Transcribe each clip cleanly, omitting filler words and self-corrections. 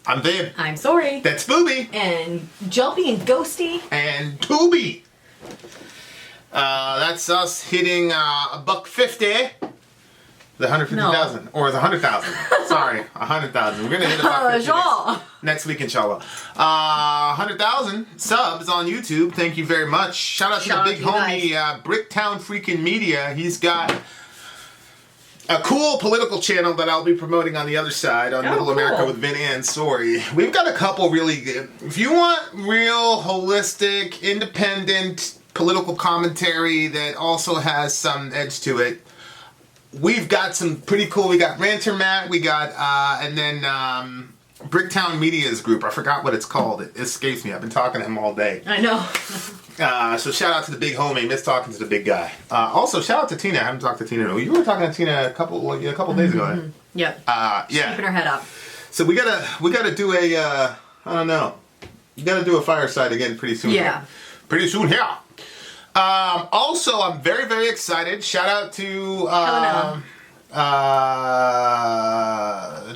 I'm Vin. I'm Sori. That's Booby. And Jumpy and Ghosty. And Tooby. That's us hitting $150. The 150,000 or the 100,000. Sorry, 100,000. We're gonna hit $150 next week, inshallah. 100,000 subs on YouTube. Thank you very much. Shout out to the big homie Bricktown Freaking Media. He's got a cool political channel that I'll be promoting on the other side on Middle America with Vin and Sori. We've got a couple really good. If you want real holistic, independent political commentary that also has some edge to it, we've got some pretty cool. We got Ranter Matt. We got and then Bricktown Media's group. I forgot what it's called. It escapes me. I've been talking to him all day. I know. So shout out to the big homie. Miss talking to the big guy. Also shout out to Tina. I haven't talked to Tina. You were talking to Tina a couple days ago. Right? Yep. Yeah. Keeping her head up. So we gotta do a I don't know. You gotta do a fireside again pretty soon. Yeah. Here. Pretty soon here. Also, I'm very, very excited. Shout out to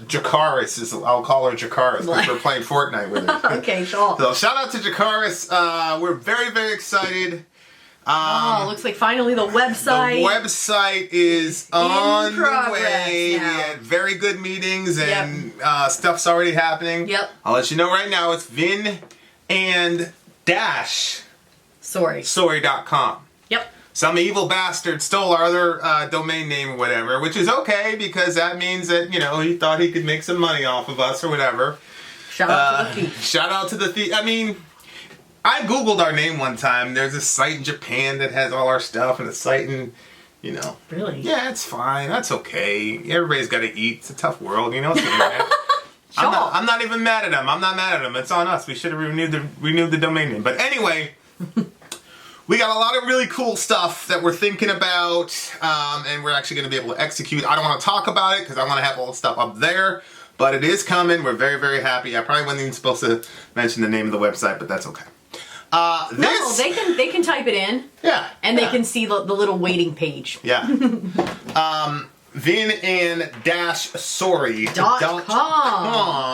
Jakaris. I'll call her Jakaris because we're playing Fortnite with her. Okay, sure. So shout out to Jakaris. We're very, very excited. Looks like finally the website. The website is on the way. Now. We had very good meetings and stuff's already happening. Yep. I'll let you know right now. It's Vin and Sori.com. Yep. Some evil bastard stole our other domain name or whatever, which is okay because that means that, you know, he thought he could make some money off of us or whatever. Shout out to the thief. Shout out to the thief. I mean, I Googled our name one time. There's a site in Japan that has all our stuff and a site in, you know. Really? Yeah, it's fine. That's okay. Everybody's got to eat. It's a tough world, you know. Sure. I'm not even mad at them. I'm not mad at them. It's on us. We should have renewed the domain name. But anyway, we got a lot of really cool stuff that we're thinking about, and we're actually going to be able to execute. I don't want to talk about it because I want to have all the stuff up there, but it is coming. We're very, very happy. I probably wasn't even supposed to mention the name of the website, but that's okay. No, they can type it in. Yeah. And they can see the little waiting page. Yeah. Vin and Sori.com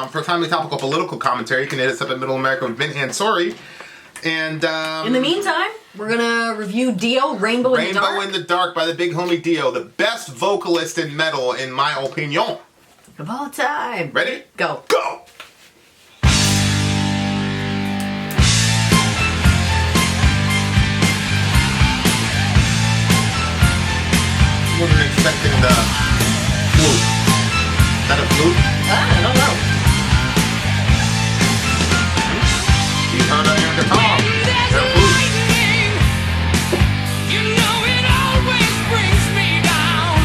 for timely topical political commentary. You can hit us up at Middle America with Vin and Sori. And in the meantime, we're gonna review Dio, Rainbow in the Dark. Rainbow in the Dark by the big homie Dio, the best vocalist in metal, in my opinion. Of all time. Ready? Go. Go! Wasn't expecting the flute. Is that a flute? I don't know. You heard on your guitar. Is that a flute? You know it always brings me down.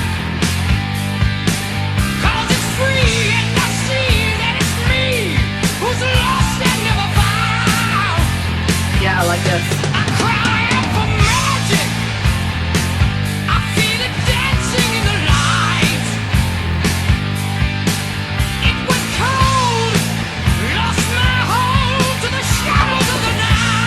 'Cause it's free and I see that it's me who's lost and never found. Yeah, I like this. I cry out for magic. I feel it dancing in the light. It was cold, lost my hold to the shadows of the night.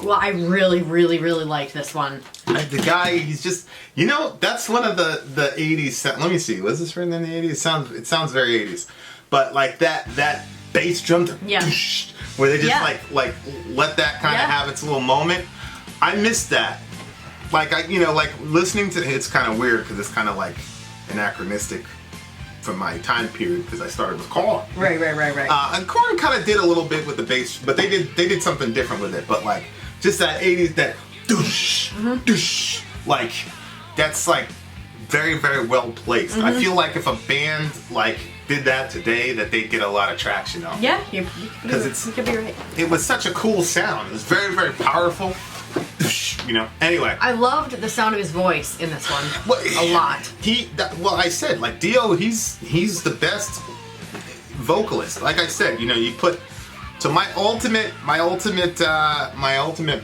Well, I really, really, really liked this one. The guy, he's just, that's one of the 80s. Let me see. Was this written in the 80s? It sounds very 80s. But like that bass drum, where they just like let that kind of have its little moment. I missed that. Like like listening to it's kind of weird because it's kind of like anachronistic from my time period because I started with Korn. Right. And Korn kind of did a little bit with the bass, but they did something different with it. But like just that 80s, that doosh, doosh, like that's like very, very well placed. I feel like if a band like did that today, that they'd get a lot of traction on. Yeah, you could be right. It was such a cool sound. It was very, very powerful. Anyway. I loved the sound of his voice in this one a lot. I said, like, Dio, he's the best vocalist. Like I said, you put, so my ultimate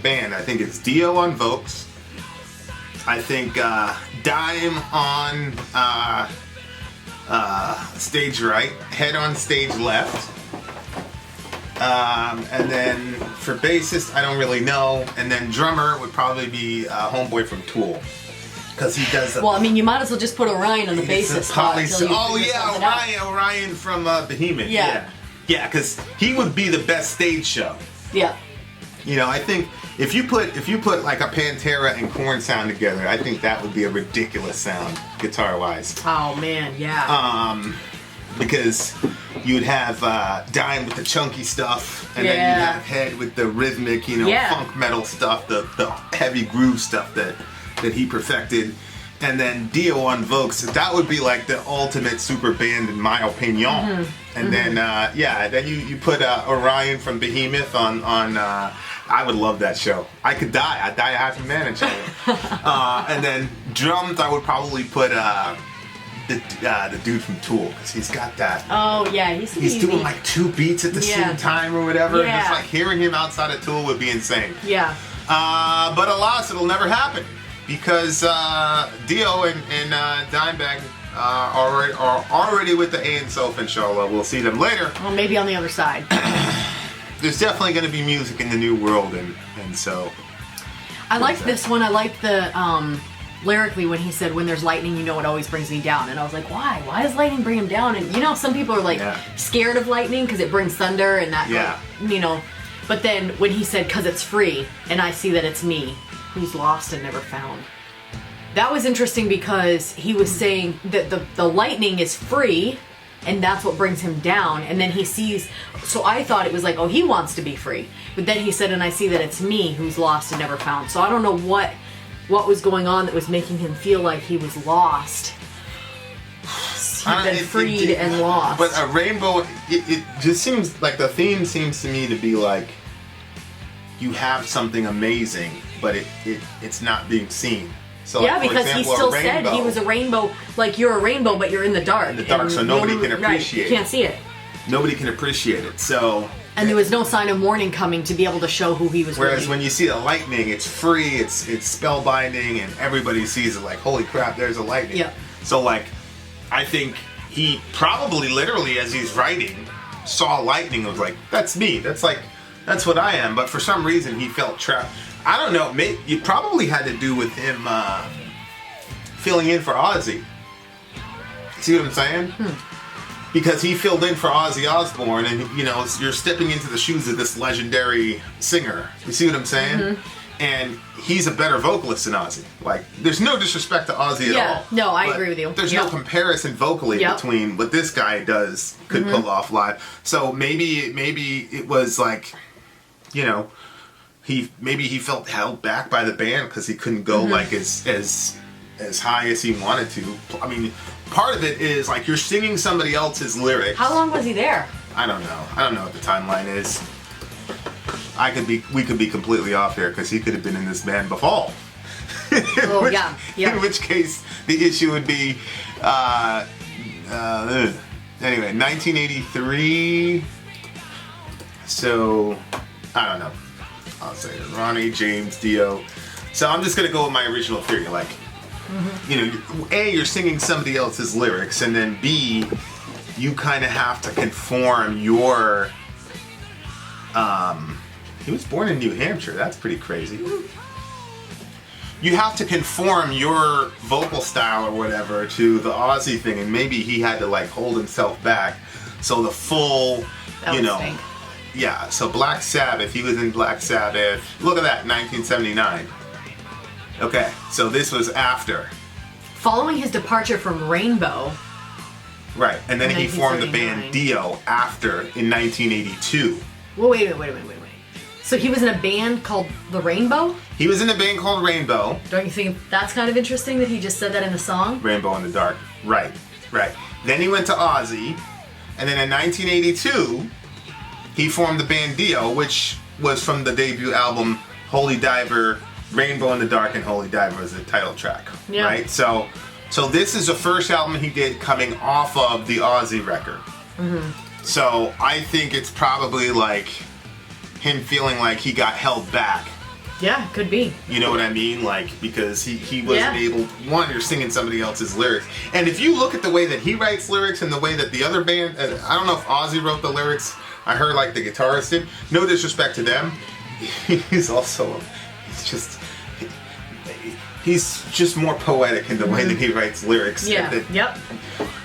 band, I think it's Dio on vocals. I think Dime on stage right, Head on stage left. And then for bassist, I don't really know. And then drummer would probably be Homeboy from Tool. Because he does well, I mean, you might as well just put Orion on the bassist spot. Orion from Behemoth. Yeah, because he would be the best stage show. Yeah. I think if you put like a Pantera and Korn sound together, I think that would be a ridiculous sound, guitar-wise. Oh, man, yeah. Because you'd have Dime with the chunky stuff, and then you'd have Head with the rhythmic, funk metal stuff, the heavy groove stuff that he perfected, and then Dio on vocals. That would be like the ultimate super band, in my opinion. And then then you put Orion from Behemoth on. I would love that show. I could die. I'd die a happy man and show. And then drums, I would probably put. The dude from Tool, because he's got that. Oh yeah, he's doing like 2 beats at the same time or whatever. Yeah. Just like hearing him outside of Tool would be insane. Yeah. But alas, it'll never happen because Dio and Dimebag are already with the A and Soph, inshallah. We'll see them later. Well, maybe on the other side. There's definitely going to be music in the new world, and so. I liked this one. I liked the. Lyrically, when he said, "When there's lightning, it always brings me down," and I was like, "Why? Why does lightning bring him down?" And some people are like scared of lightning because it brings thunder and that. But then when he said, "'Cause it's free, and I see that it's me, who's lost and never found," that was interesting because he was saying that the lightning is free, and that's what brings him down. And then he sees. So I thought it was like, oh, he wants to be free, but then he said, "And I see that it's me, who's lost and never found." So I don't know what was going on that was making him feel like he was lost. He'd been freed and lost. But a rainbow, it just seems like the theme seems to me to be like you have something amazing, but it's not being seen. So yeah, like, because example, he still said he was a rainbow, like you're a rainbow, but you're in the dark. So nobody can appreciate it. You can't see it. Nobody can appreciate it, so... And there was no sign of morning coming to be able to show who he was. Whereas when you see the lightning, it's free, it's spellbinding, and everybody sees it like, holy crap, there's a lightning. Yeah. So like, I think he probably literally, as he's writing, saw lightning and was like, that's me, that's what I am. But for some reason, he felt trapped. I don't know, it probably had to do with him filling in for Ozzy. See what I'm saying? Because he filled in for Ozzy Osbourne, and you're stepping into the shoes of this legendary singer. You see what I'm saying? And he's a better vocalist than Ozzy. Like, there's no disrespect to Ozzy at all. No, I agree with you. There's no comparison vocally between what this guy could pull off live. So maybe it was like, he felt held back by the band because he couldn't go like as high as he wanted to. I mean, part of it is like you're singing somebody else's lyrics. How long was he there? I don't know. I don't know what the timeline is. We could be completely off here because he could have been in this band before. In which case, the issue would be, anyway, 1983. So, I don't know. I'll say Ronnie, James, Dio. So I'm just gonna go with my original theory, like. A, you're singing somebody else's lyrics, and then B, you kind of have to conform your He was born in New Hampshire. That's pretty crazy. You have to conform your vocal style or whatever to the Aussie thing, and maybe he had to like hold himself back. So the full, That you would know, stink. yeah. So Black Sabbath, he was in Black Sabbath. Look at that, 1979. Okay, so this was after. Following his departure from Rainbow. Right, and then he formed the 1979. band Dio after in 1982. Well, wait a minute. So he was in a band called The Rainbow? He was in a band called Rainbow. Don't you think that's kind of interesting that he just said that in the song? Rainbow in the Dark. Right. Then he went to Ozzy, and then in 1982, he formed the band Dio, which was from the debut album Holy Diver, Rainbow in the Dark, and Holy Diver was the title track. Yeah. Right? So this is the first album he did coming off of the Ozzy record. Mm-hmm. So I think it's probably like him feeling like he got held back. Yeah, could be. You know what I mean? Like, because he wasn't Yeah. able, one, you're singing somebody else's lyrics. And if you look at the way that he writes lyrics and the way that the other band, I don't know if Ozzy wrote the lyrics, I heard like the guitarist did. No disrespect to them. He's just more poetic in the way that he writes lyrics. Yeah, yep.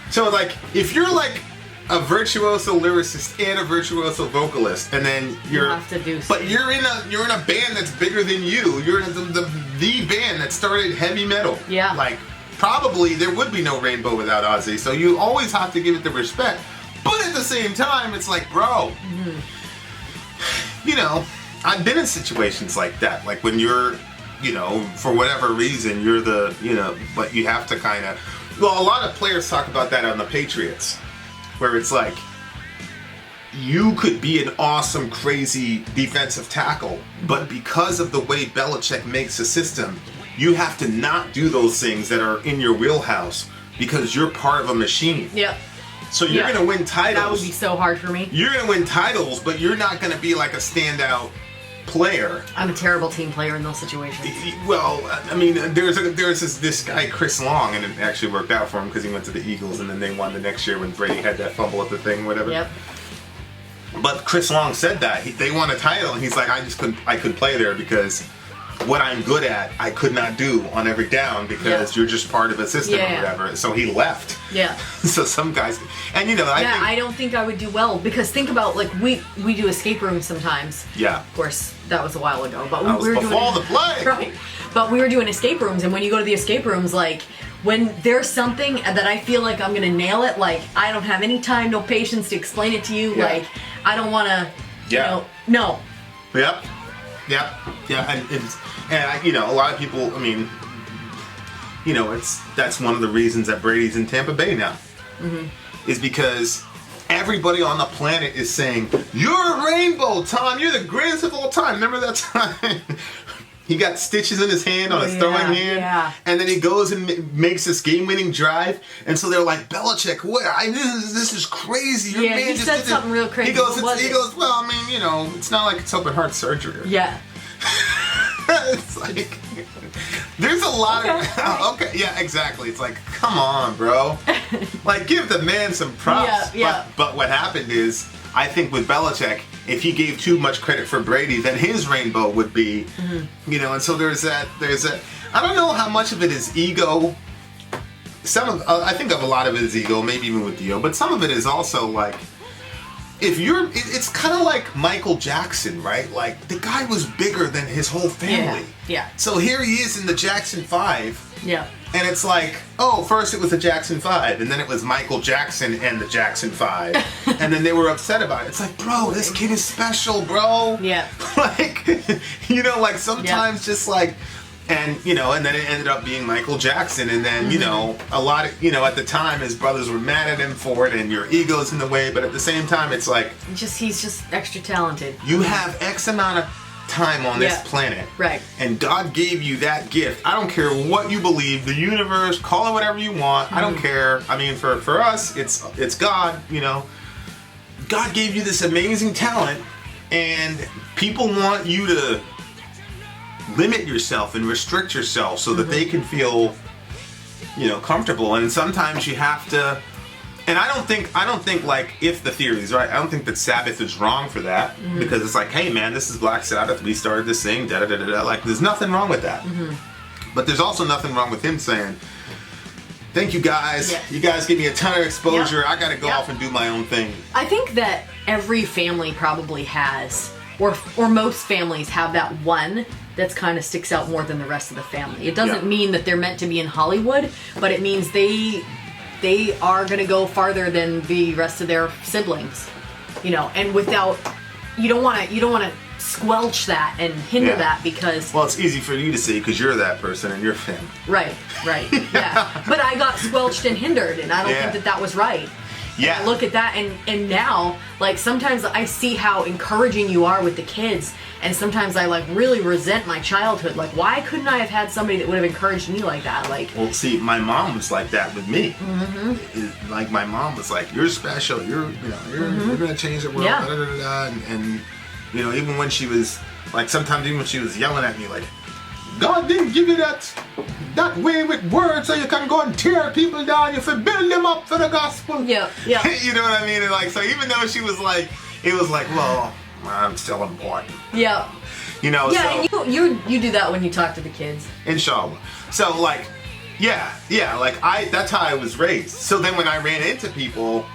So like, if you're like a virtuoso lyricist and a virtuoso vocalist, and then you're have to do but you're in a band that's bigger than you. You're in the band that started heavy metal. Yeah. Like, probably there would be no Rainbow without Ozzy. So you always have to give it the respect. But at the same time, it's like, bro, you know, I've been in situations like that. Like when you're, you know, for whatever reason, you're the, you know, but you have to kind of, well, a lot of players talk about that on the Patriots, where it's like, you could be an awesome, crazy defensive tackle, but because of the way Belichick makes a system, you have to not do those things that are in your wheelhouse because you're part of a machine. Yep. So you're Yeah. going to win titles. That would be so hard for me. You're going to win titles, but you're not going to be like a standout player. I'm a terrible team player in those situations. Well, I mean, there's this guy, Chris Long, and it actually worked out for him because he went to the Eagles and then they won the next year when Brady had that fumble at the thing, whatever. Yep. But Chris Long said that they won a title, and he's like, I couldn't play there because what I'm good at, I could not do on every down because you're just part of a system or whatever. So he left. Yeah. So some guys, and you know, I don't think I would do well because think about like we do escape rooms sometimes. Yeah. Of course, that was a while ago, but That was we were before doing the plague. Right. But we were doing escape rooms, and when you go to the escape rooms, like when there's something that I feel like I'm gonna nail it, like I don't have any time, no patience to explain it to you. Yeah. Like I don't want to. Yeah. No. Yep. Yeah, and you know, a lot of people, I mean, you know, that's one of the reasons that Brady's in Tampa Bay now. Mm-hmm. Is because everybody on the planet is saying, "You're a rainbow, Tom. You're the greatest of all time." Remember that time? He got stitches in his hand on his throwing hand, and then he goes and makes this game-winning drive, and so they're like, "Belichick, what? This is crazy." Your man he just said did something real crazy. He goes, What was it? "Well, I mean, you know, it's not like it's open heart surgery." Yeah. It's like, there's a lot of okay, yeah, exactly. It's like, come on, bro. Like, give the man some props. Yeah. But what happened is, I think with Belichick, if he gave too much credit for Brady, then his rainbow would be, you know. And so there's that. I don't know how much of it is ego. I think of a lot of it is ego, maybe even with Dio, but some of it is also like, it's kind of like Michael Jackson, right? Like, the guy was bigger than his whole family. Yeah. So here he is in the Jackson 5. Yeah. And it's like, oh, first it was the Jackson 5, and then it was Michael Jackson and the Jackson 5. And then they were upset about it. It's like, bro, this kid is special, bro. Yeah. Like, you know, like sometimes just like, and, you know, and then it ended up being Michael Jackson. And then, you know, a lot of, you know, at the time his brothers were mad at him for it and your ego's in the way. But at the same time, it's like, He's just extra talented. you have X amount of time on this planet. Right. And God gave you that gift. I don't care what you believe, the universe, call it whatever you want. I don't care. I mean, for us, it's God, you know. God gave you this amazing talent, and people want you to limit yourself and restrict yourself so that they can feel, you know, comfortable. And sometimes you have to And I don't think like, if the theory is right, I don't think that Sabbath is wrong for that, because it's like, hey man, this is Black Sabbath, we started this thing, da da da da. Like, there's nothing wrong with that. But there's also nothing wrong with him saying, thank you guys. Yeah. You guys give me a ton of exposure. Yep. I got to go off and do my own thing. I think that every family probably has, or most families have that one that's kind of sticks out more than the rest of the family. It doesn't mean that they're meant to be in Hollywood, but it means they are going to go farther than the rest of their siblings. You know, and without, you don't want to squelch that and hinder that, because... Well, it's easy for you to see because you're that person in your family. Right, yeah. But I got squelched and hindered, and I don't think that was right. Yeah. And I look at that, and now, like, sometimes I see how encouraging you are with the kids, and sometimes I, like, really resent my childhood. Like, why couldn't I have had somebody that would have encouraged me like that? Like, well, see, my mom was like that with me. Like, my mom was like, you're special, you're gonna change the world, da, da, da, da. And you know, even when she was, like, sometimes even when she was yelling at me, like, God didn't give you that way with words so you can go and tear people down. You should build them up for the gospel. Yeah. You know what I mean? And like, so even though she was like, it was like, well, I'm still important. Yeah. You know. Yeah, so, and you do that when you talk to the kids. Inshallah. So like, yeah. Like that's how I was raised. So then when I ran into people.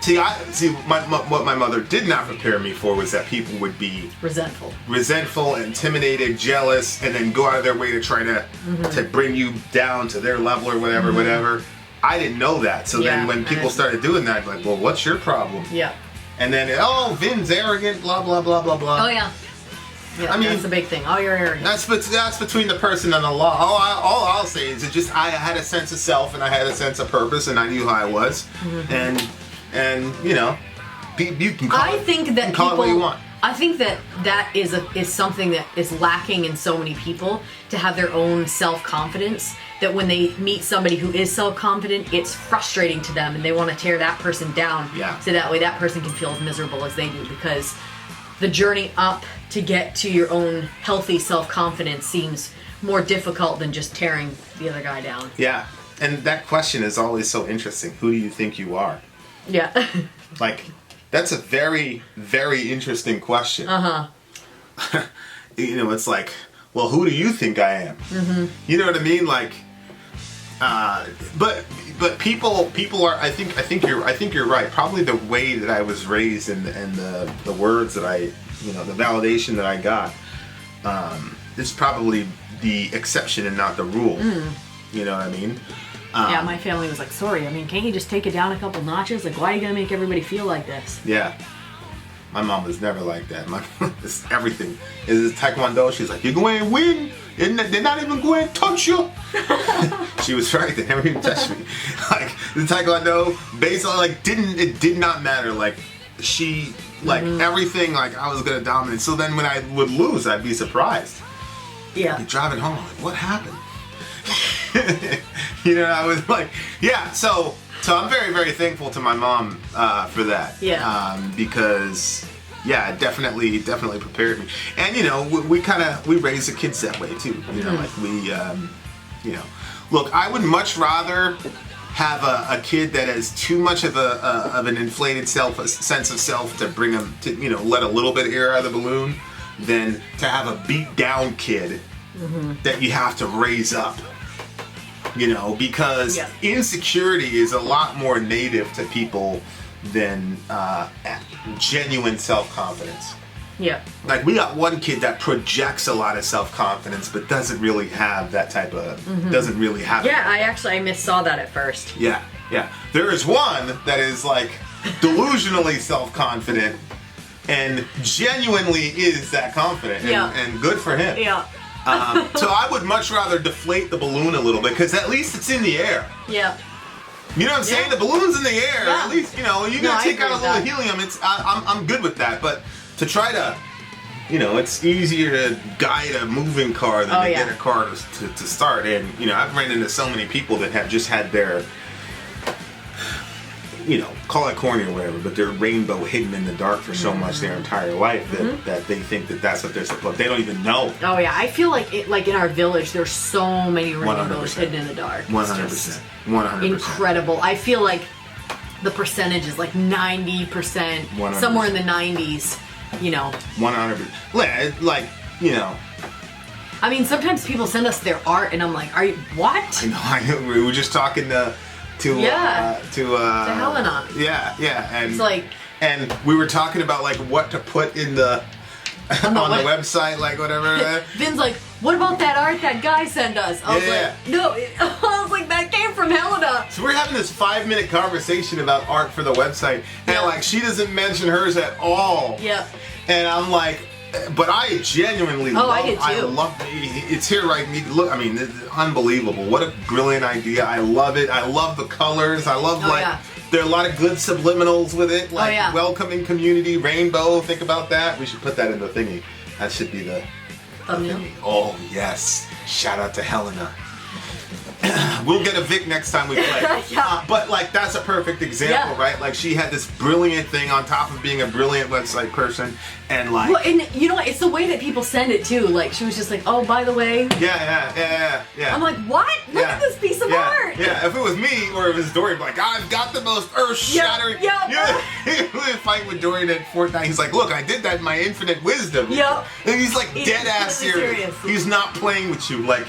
What my mother did not prepare me for was that people would be resentful, intimidated, jealous, and then go out of their way to try to bring you down to their level or whatever. I didn't know that. So then when people started doing that, I'd be like, well, what's your problem? Yeah. And then, Vin's arrogant, blah, blah, blah, blah, blah. Oh, yeah. Yeah, I mean, that's the big thing. Oh, you're arrogant. That's between the person and the law. All I'll say is I had a sense of self, and I had a sense of purpose, and I knew who I was. And you know, you can call it what you want. I think that is something that is lacking in so many people, to have their own self-confidence, that when they meet somebody who is self-confident, it's frustrating to them and they want to tear that person down. Yeah. So that way that person can feel as miserable as they do, because the journey up to get to your own healthy self-confidence seems more difficult than just tearing the other guy down. Yeah. And that question is always so interesting. Who do you think you are? Yeah. Like, that's a very, very interesting question. You know, it's like, well, who do you think I am? You know what I mean? Like, but people are. I think you're right. Probably the way that I was raised and the words that I, you know, the validation that I got, is probably the exception and not the rule. You know what I mean? Yeah, my family was like, sorry, I mean, can't you just take it down a couple notches? Like, why are you going to make everybody feel like this? Yeah. My mom was never like that. My mom is everything. Is Taekwondo? She's like, you're going to win. They're not even going to touch you. She was right. They never even touched me. Like, the Taekwondo, based on, like, it did not matter. Like, she, like, everything, like, I was going to dominate. So then when I would lose, I'd be surprised. Yeah. I'd be driving home, I'm like, what happened? You know, I was like, yeah, so I'm very, very thankful to my mom for that. Yeah. Because, yeah, it definitely prepared me. And, you know, we raise the kids that way, too. You know, like you know. Look, I would much rather have a kid that has too much of an inflated sense of self to bring them to, you know, let a little bit of air out of the balloon, than to have a beat down kid that you have to raise up. You know, because insecurity is a lot more native to people than genuine self-confidence. Yeah. Like, we got one kid that projects a lot of self-confidence, but doesn't really have that type of, doesn't really have it. Yeah, I missaw that at first. Yeah. There is one that is, like, delusionally self-confident and genuinely is that confident. And good for him. Yeah. So I would much rather deflate the balloon a little bit, because at least it's in the air. Yeah. You know what I'm saying? The balloon's in the air. Yeah. At least, you know, you gotta take out a little helium. I'm good with that. But to try to, you know, it's easier to guide a moving car than to get a car to start. And, you know, I've ran into so many people that have just had their, you know, call it corny or whatever, but their rainbow hidden in the dark for so much their entire life that they think that that's what they're supposed. They don't even know. Oh yeah, I feel like in our village, there's so many rainbows 100%. hidden in the dark. 100%. 100%. Incredible. I feel like the percentage is like 90%, 100%. somewhere in the 90s, you know. 100%. Like, you know. I mean, sometimes people send us their art, and I'm like, "Are you what?" I know. We were just talking to Helena. Yeah, and it's like, and we were talking about like what to put in the on the website, like whatever. Vin's like, "What about that art that guy sent us?" I was like, "No," I was like, "That came from Helena." So we're having this 5-minute conversation about art for the website, and like she doesn't mention hers at all. Yeah. And I'm like. But I genuinely love, I did too. I love it's here right. Look, I mean, it's unbelievable. What a brilliant idea. I love it. I love the colors. I love there are a lot of good subliminals with it. Like welcoming community, rainbow. Think about that. We should put that in the thingy. That should be the thumbnail. Oh yes. Shout out to Helena. We'll get a Vic next time we play. But like that's a perfect example, right? Like she had this brilliant thing on top of being a brilliant website person, and like. Well, and you know what? It's the way that people send it too. Like she was just like, "Oh, by the way." Yeah. I'm like, what? Look at this piece of art. Yeah. If it was me or if it was Dorian, like I've got the most earth-shattering. We fight with Dorian at Fortnite. He's like, "Look, I did that in my infinite wisdom." Yep. And he's like dead ass serious. He's not playing with you. Like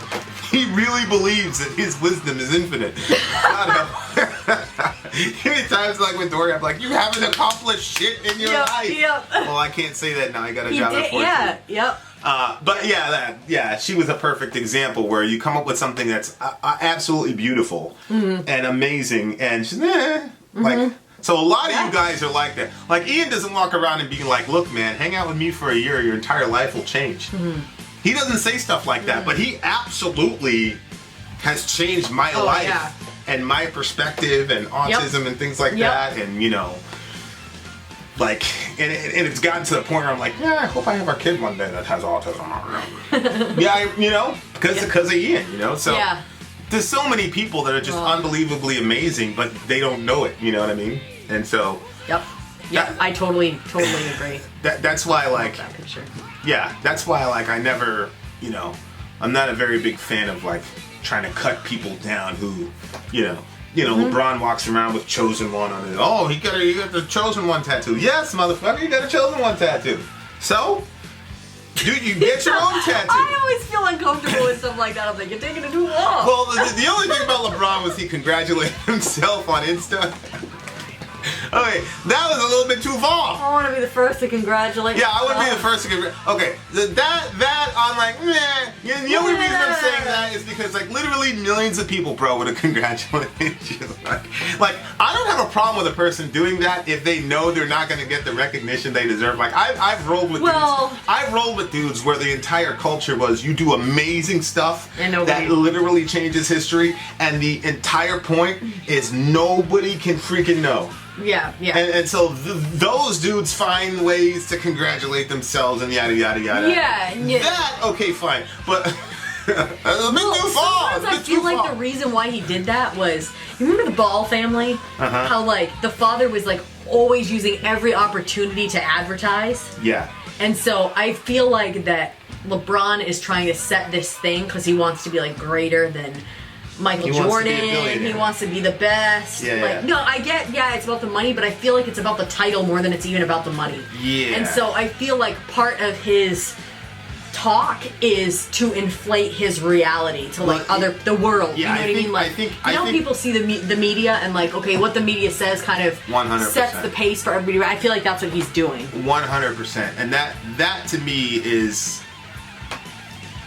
he really believes that his wisdom is infinite. Many times, like with Dory, I'm like, you haven't accomplished shit in your life. Yep. Well, I can't say that now. I got a job at 14. Yep. But she was a perfect example where you come up with something that's absolutely beautiful and amazing, and she's like. So a lot of you guys are like that. Like Ian doesn't walk around and be like, "Look, man, hang out with me for a year, your entire life will change." He doesn't say stuff like that, but he absolutely has changed my life and my perspective and autism and things like that, and you know, like, and it's gotten to the point where I'm like, I hope I have a kid one day that has autism. You know, because of Ian, you know, so there's so many people that are just unbelievably amazing, but they don't know it. You know what I mean? And so. I totally agree. That's why, like, that picture. Yeah, that's why, like, I never, you know, I'm not a very big fan of like trying to cut people down who, you know, LeBron walks around with Chosen One on it. Oh, you got the Chosen One tattoo. Yes, motherfucker, you got a Chosen One tattoo. So, dude, you get your own tattoo. I always feel uncomfortable with stuff like that. I'm like, you're taking it too long. Well, the only thing about LeBron was he congratulated himself on Insta. Okay, that was a little bit too far. I want to be the first to congratulate. Yeah, I want to be the first to congratulate. Okay, that I'm like, meh. The only reason I'm saying that is because like literally millions of people, bro, would have congratulated you. Like, I don't have a problem with a person doing that if they know they're not going to get the recognition they deserve. Like, I've rolled with dudes. I've rolled with dudes where the entire culture was you do amazing stuff that literally changes history, and the entire point is nobody can freaking know. Yeah. And so those dudes find ways to congratulate themselves and yada yada yada. Yeah. That okay, fine, but a bit too far. Sometimes I feel like the reason why he did that was, you remember the Ball family? How like the father was like always using every opportunity to advertise. Yeah. And so I feel like that LeBron is trying to set this thing because he wants to be like greater than Michael Jordan. He wants to be the best. No, I get, it's about the money, but I feel like it's about the title more than it's even about the money. Yeah. And so I feel like part of his talk is to inflate his reality to like the world. Yeah, you know what I mean? Like, I think people see the media and like, okay, what the media says kind of 100%. sets the pace for everybody. I feel like that's what he's doing. 100%. And that to me is,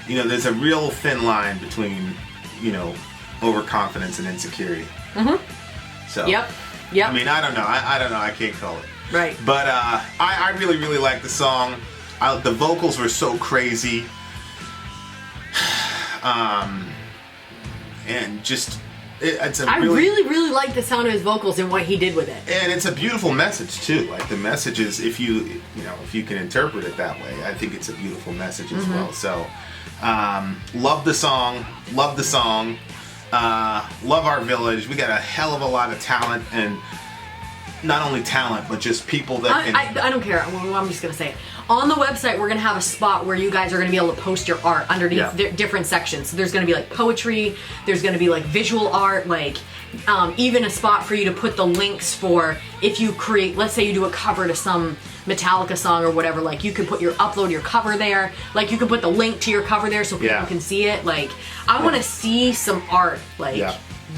you know, there's a real thin line between, you know, overconfidence and insecurity. So. Yep. I mean, I don't know. I can't call it. Right. But I really, really like the song. The vocals were so crazy. And just, it's a I really like the sound of his vocals and what he did with it. And it's a beautiful message too. Like the message is, if you can interpret it that way, I think it's a beautiful message as well. So, love the song. Love our village. We got a hell of a lot of talent, and not only talent, but just people that can... I don't care. I'm just going to say it. On the website, we're going to have a spot where you guys are going to be able to post your art underneath different sections. So there's going to be like poetry, there's going to be like visual art, like even a spot for you to put the links for if you create, let's say you do a cover to some Metallica song or whatever, like you could upload your cover there, like you can put the link to your cover there so people can see it. Like I want to see some art, like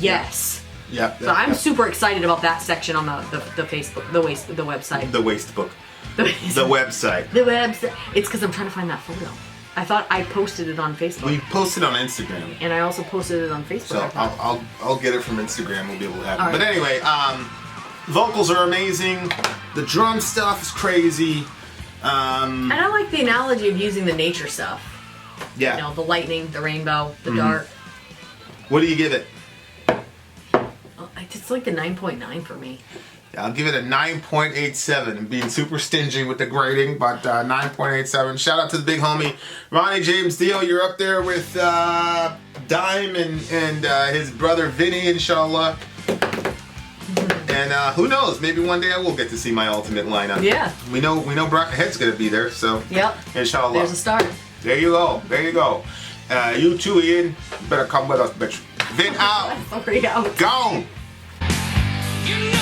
yes. Yeah. So I'm super excited about that section on the Facebook, the website. The waste book. The website. The website. It's because I'm trying to find that photo. I thought I posted it on Facebook. We posted on Instagram. And I also posted it on Facebook. So I'll get it from Instagram. We'll be able to have it. Right. But anyway, vocals are amazing. The drum stuff is crazy. And I like the analogy of using the nature stuff. Yeah. You know, the lightning, the rainbow, the dark. What do you give it? It's like the 9.9 for me. I'll give it a 9.87. I'm being super stingy with the grading, but 9.87. Shout out to the big homie Ronnie James Dio. You're up there with Dime and his brother Vinny, inshallah. And who knows? Maybe one day I will get to see my ultimate lineup. Yeah. We know Brock Head's gonna be there, so inshallah. There's a start. There you go. There you go. You too, Ian. You better come with us, bitch. Vin out. Sorry, out. Gone. You know